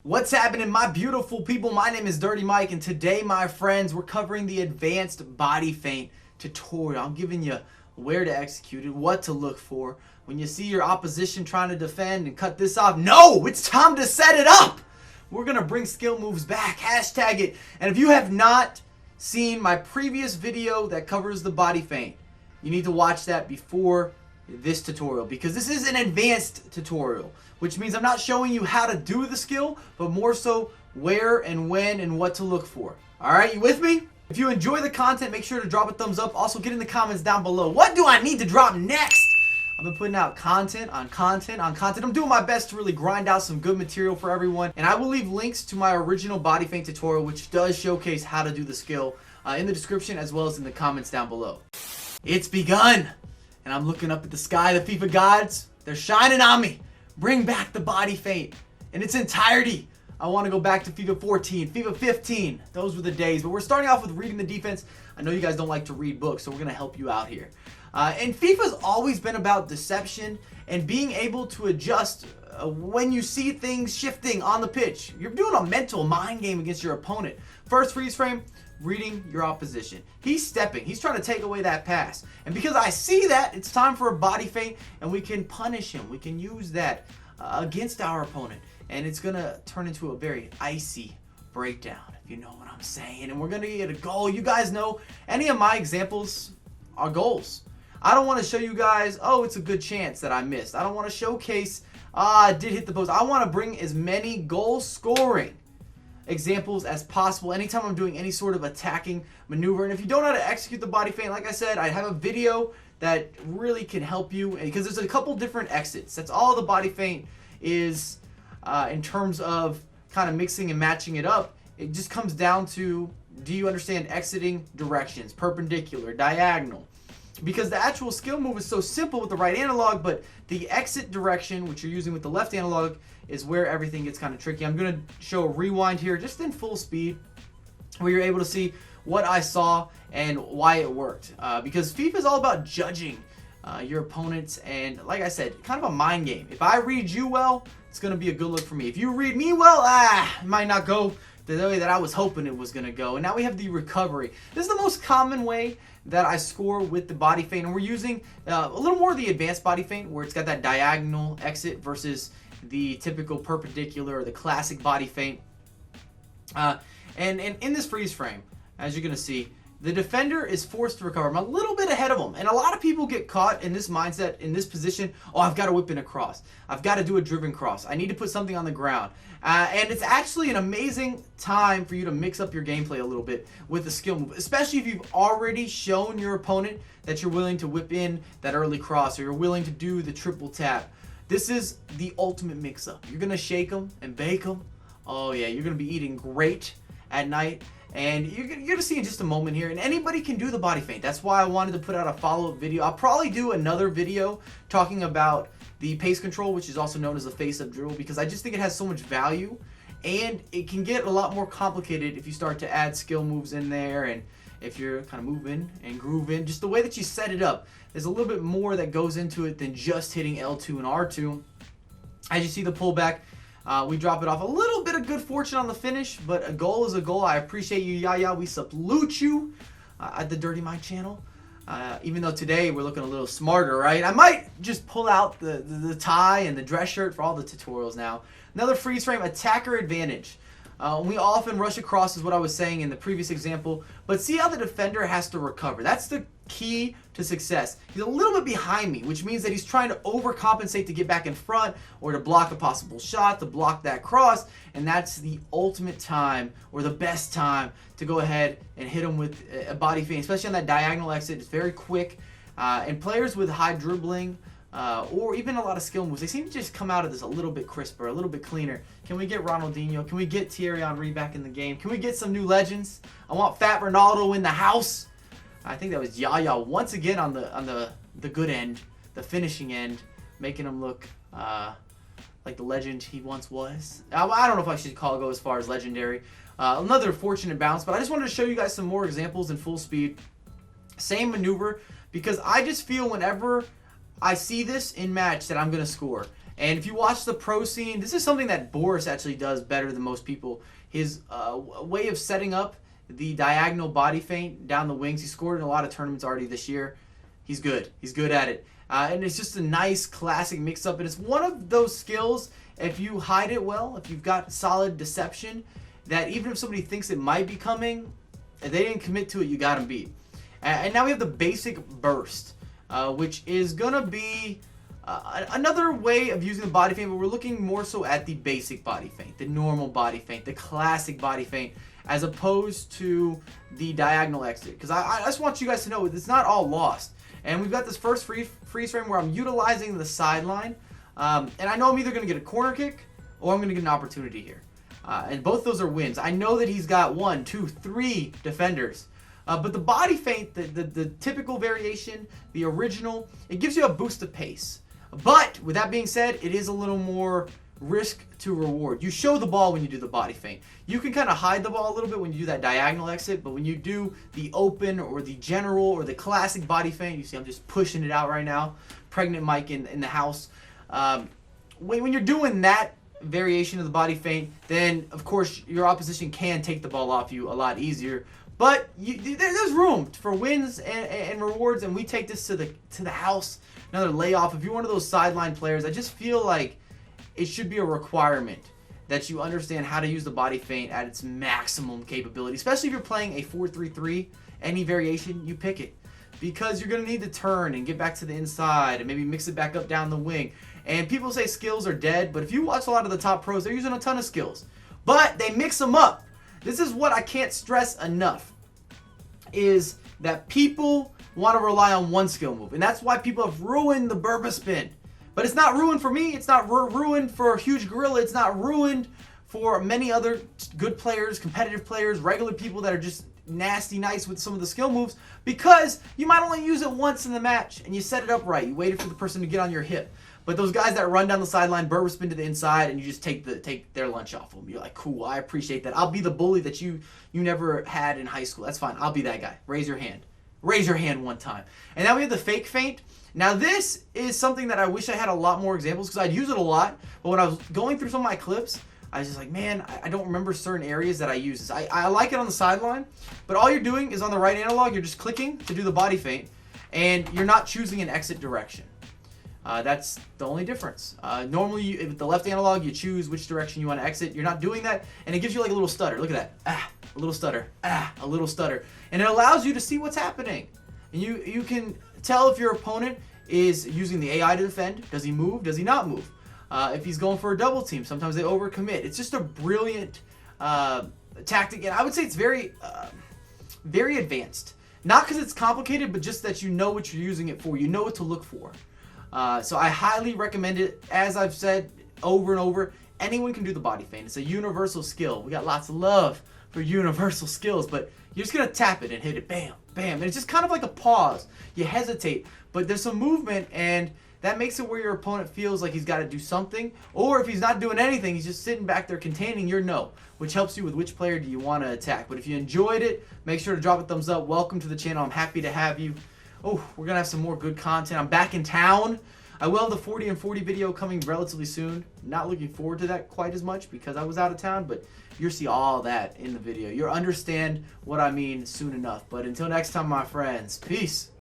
What's happening, my beautiful people? My name is Dirty Mike, and today, my friends, we're covering the advanced body feint tutorial. I'm giving you where to execute it, what to look for. When you see your opposition trying to defend and cut this off, no, it's time to set it up. We're going to bring skill moves back, hashtag it. And if you have not seen my previous video that covers the body feint, you need to watch that before this tutorial, because this is an advanced tutorial, which means I'm not showing you how to do the skill, but more so where and when and what to look for. Alright, you with me? If you enjoy the content, make sure to drop a thumbs up. Also, get in the comments down below, what do I need to drop next? I've been putting out content on content on content. I'm doing my best to really grind out some good material for everyone, and I will leave links to my original body feint tutorial, which does showcase how to do the skill, in the description as well as in the comments down below. It's begun! And I'm looking up at the sky. The FIFA gods, they're shining on me. Bring back the body feint in its entirety. I want to go back to FIFA 14, FIFA 15. Those were the days. But we're starting off with reading the defense. I know you guys don't like to read books, so we're going to help you out here. And FIFA's always been about deception and being able to adjust when you see things shifting on the pitch. You're doing a mental mind game against your opponent. First freeze frame, reading your opposition. He's stepping. He's trying to take away that pass. And because I see that, it's time for a body feint, and we can punish him. We can use that against our opponent. And it's going to turn into a very icy breakdown, if you know what I'm saying. And we're going to get a goal. You guys know any of my examples are goals. I don't want to show you guys, oh, it's a good chance that I missed. I don't want to showcase, I did hit the post. I want to bring as many goal scoring examples as possible anytime I'm doing any sort of attacking maneuver. And if you don't know how to execute the body feint, like I said, I have a video that really can help you, because there's a couple different exits. That's all the body feint is in terms of kind of mixing and matching it up. It just comes down to, do you understand exiting directions, perpendicular, diagonal? Because the actual skill move is so simple with the right analog, but the exit direction, which you're using with the left analog, is where everything gets kind of tricky. I'm going to show a rewind here just in full speed, where you're able to see what I saw and why it worked. Because FIFA is all about judging your opponents, and like I said, kind of a mind game. If I read you well, it's going to be a good look for me. If you read me well, it might not go the way that I was hoping it was going to go. And now we have the recovery. This is the most common way that I score with the body feint, and we're using a little more of the advanced body feint, where it's got that diagonal exit versus the typical perpendicular or the classic body feint. And in this freeze frame, as you're going to see, the defender is forced to recover. I'm a little bit ahead of him, and a lot of people get caught in this mindset, in this position. Oh, I've got to whip in a cross. I've got to do a driven cross. I need to put something on the ground. And it's actually an amazing time for you to mix up your gameplay a little bit with the skill move, especially if you've already shown your opponent that you're willing to whip in that early cross, or you're willing to do the triple tap. This is the ultimate mix-up. You're going to shake them and bake them. Oh, yeah, you're going to be eating great at night. And you're going to see in just a moment here, and anybody can do the body feint. That's why I wanted to put out a follow-up video. I'll probably do another video talking about the pace control, which is also known as the face-up dribble, because I just think it has so much value, and it can get a lot more complicated if you start to add skill moves in there, and if you're kind of moving and grooving. Just the way that you set it up, there's a little bit more that goes into it than just hitting L2 and R2. As you see the pullback, we drop it off. A little bit of good fortune on the finish, but a goal is a goal. I appreciate you, Yaya. We salute you at the Dirty Mike channel. Even though today we're looking a little smarter, right? I might just pull out the tie and the dress shirt for all the tutorials now. Another freeze frame, attacker advantage. We often rush across, is what I was saying in the previous example, but see how the defender has to recover. That's the key to success. He's a little bit behind me, which means that he's trying to overcompensate to get back in front, or to block a possible shot, to block that cross, and that's the ultimate time, or the best time, to go ahead and hit him with a body feint, especially on that diagonal exit. It's very quick, and players with high dribbling, or even a lot of skill moves, they seem to just come out of this a little bit crisper, a little bit cleaner. Can we get Ronaldinho? Can we get Thierry Henry back in the game? Can we get some new legends? I want Fat Ronaldo in the house. I think that was Yaya once again on the good end, the finishing end, making him look like the legend he once was. I don't know if I should go as far as legendary. Another fortunate bounce, but I just wanted to show you guys some more examples in full speed. Same maneuver, because I just feel whenever I see this in match that I'm going to score. And if you watch the pro scene, this is something that Boris actually does better than most people. His way of setting up the diagonal body feint down the wings. He scored in a lot of tournaments already this year. He's good. He's good at it. And it's just a nice classic mix-up. And it's one of those skills, if you hide it well, if you've got solid deception, that even if somebody thinks it might be coming, if they didn't commit to it, you got them beat. And now we have the basic burst, which is going to be another way of using the body feint, but we're looking more so at the basic body feint, the normal body feint, the classic body feint, as opposed to the diagonal exit. Because I just want you guys to know it's not all lost. And we've got this first freeze frame where I'm utilizing the sideline. And I know I'm either going to get a corner kick or I'm going to get an opportunity here. And both those are wins. I know that he's got 1, 2, 3 defenders. But the body feint, the typical variation, the original, it gives you a boost of pace. But with that being said, it is a little more risk to reward. You show the ball when you do the body feint. You can kind of hide the ball a little bit when you do that diagonal exit, but when you do the open or the general or the classic body feint, you see I'm just pushing it out right now, pregnant Mike in the house. When you're doing that variation of the body feint, then of course your opposition can take the ball off you a lot easier. But there's room for wins and rewards, and we take this to the house. Another layoff. If you're one of those sideline players, I just feel like it should be a requirement that you understand how to use the body feint at its maximum capability, especially if you're playing a 4-3-3. Any variation, you pick it, because you're going to need to turn and get back to the inside and maybe mix it back up down the wing. And people say skills are dead, but if you watch a lot of the top pros, they're using a ton of skills, but they mix them up. This is what I can't stress enough, is that people want to rely on one skill move. And that's why people have ruined the Burba spin. But it's not ruined for me. It's not ruined for Huge Gorilla. It's not ruined for many other good players, competitive players, regular people that are just nasty nice with some of the skill moves, because you might only use it once in the match and you set it up right. You waited for the person to get on your hip. But those guys that run down the sideline, Burba spin to the inside, and you just take their lunch off them. You're like, cool, I appreciate that. I'll be the bully that you never had in high school. That's fine. I'll be that guy. Raise your hand. Raise your hand one time. And now we have the fake feint. Now this is something that I wish I had a lot more examples, because I'd use it a lot. But when I was going through some of my clips, I was just like, man, I don't remember certain areas that I use this. I like it on the sideline, but all you're doing is on the right analog, you're just clicking to do the body feint, and you're not choosing an exit direction. That's the only difference. Normally, with the left analog, you choose which direction you want to exit. You're not doing that, and it gives you like a little stutter. Look at that. A little stutter. A little stutter. And it allows you to see what's happening. And you can tell if your opponent is using the AI to defend. Does he move? Does he not move? If he's going for a double team, sometimes they overcommit. It's just a brilliant tactic, and I would say it's very advanced. Not because it's complicated, but just that you know what you're using it for. You know what to look for. So I highly recommend it. As I've said over and over, anyone can do the body feint. It's a universal skill. We got lots of love for universal skills, but you're just going to tap it and hit it, bam, bam. And it's just kind of like a pause. You hesitate, but there's some movement, and that makes it where your opponent feels like he's got to do something, or if he's not doing anything, he's just sitting back there containing your no, which helps you with which player do you want to attack. But if you enjoyed it, make sure to drop a thumbs up. Welcome to the channel. I'm happy to have you. Oh, we're going to have some more good content. I'm back in town. I will have the 40 and 40 video coming relatively soon. Not looking forward to that quite as much because I was out of town, but you'll see all that in the video. You'll understand what I mean soon enough. But until next time, my friends, peace.